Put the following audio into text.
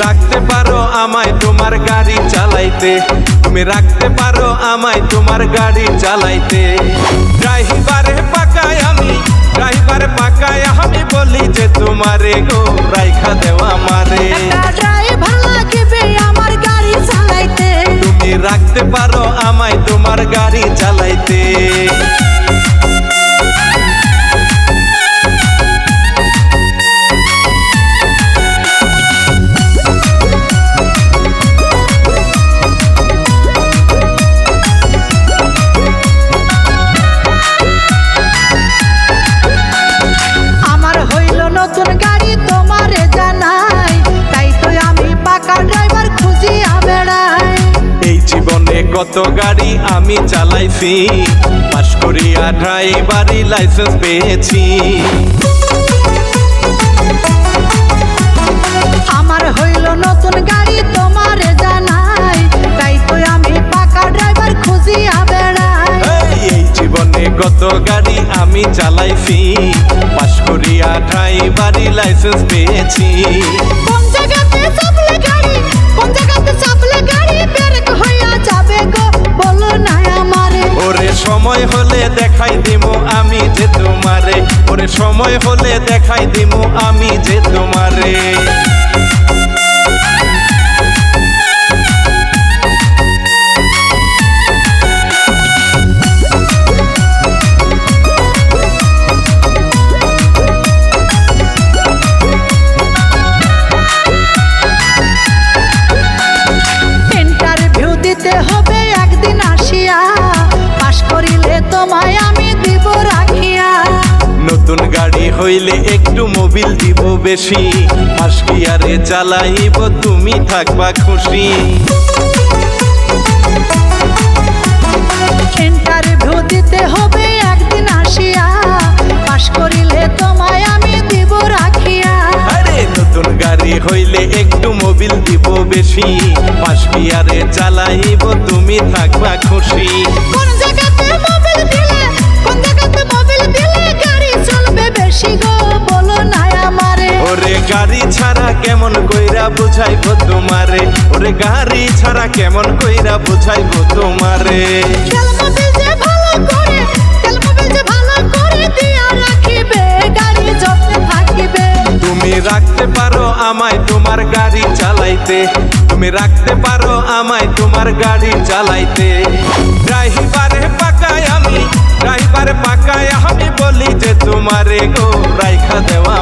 রাখতে পারো আমায় তোমার গাড়ি চালাইতে, তুমি রাখতে পারো আমায় তোমার গাড়ি চালাইতে। ড্রাইভারে পাকায় আমি, ড্রাইভারে পাকায় আমি বলি যে তোমারে গো রাইখা দেওয়া মারে। ড্রাইভার লাগবে আমার গাড়ি চালাইতে, তুমি রাখতে পারো আমায় তোমার গাড়ি চালাইতে। আমার হইল নতুন গাড়ি তোমারে জানাই, তাই তো আমি পাকা ড্রাইভার খুঁজিয়া বেড়াই। এই জীবনে কত গাড়ি আমি চালাইছি, পাশ করিয়া ড্রাইভারি লাইসেন্স পেয়েছি। আমার হইল নতুন গাড়ি তোমারে জানাই, তাই তো আমি পাকা ড্রাইভার খুঁজিয়া বেড়াই। এই জীবনে কত গাড়ি আমি চালাইছি, পাশ করিয়া ড্রাইভারি লাইসেন্স পেয়েছি। কোন জায়গাতে চাপলে গাড়ি, কোন জায়গাতে চাপলে গাড়ি ব্রেক হইয়া যাবে গো বলো না আমারে। ওরে সময় হলে দেখাই দিমু আমি যে তোমারে, ওরে সময় হলে দেখাই দিমু আমি যে তোমারে। ইন্টারভিউ দিতে হবে একদিন আসিয়া, পাশ করিলে তোমায় আমি দিব রাখিয়া। নতুন গাড়ি হইলে একটু মোবিল দিব বেশি, পাশ গিয়ারে চালাইব তুমি থাকবা খুশি। ইন্টারভিউ দিতে হবে একদিন আসিয়া, পাশ করিলে তোমায় আমি দিব রাখিয়া। আরে নতুন গাড়ি হইলে একটু মোবিল দিব বেশি, পাশ গিয়ারে চালাইব তুমি থাকবা খুশি। কোন জায়গাতে মোবিল দিলে, কোন জায়গাতে মোবিল দিলে গাড়ি চলবে বেশি গো বলো না আমারে। ওরে গাড়ি ছাড়া কেমন কইরা বুঝাইব তোমারে, ওরে গাড়ি ছাড়া কেমন কইরা বুঝাইব তোমারে। তেল মোবিল যে ভালো করে, তেল মোবিল যে ভালো করে দিয়া রাখিবে, গাড়ি যত্নে থাকিবে। তুমি রাখতে পারো আমায় তোমার গাড়ি চালাইতে, তুমি রাখতে পারো আমায় তোমার গাড়ি চালাইতে। ড্রাইভারে পাকায় আমি, ড্রাইভারে পাকায় আমি বলি যে তোমারে গো রাইখা দেওয়া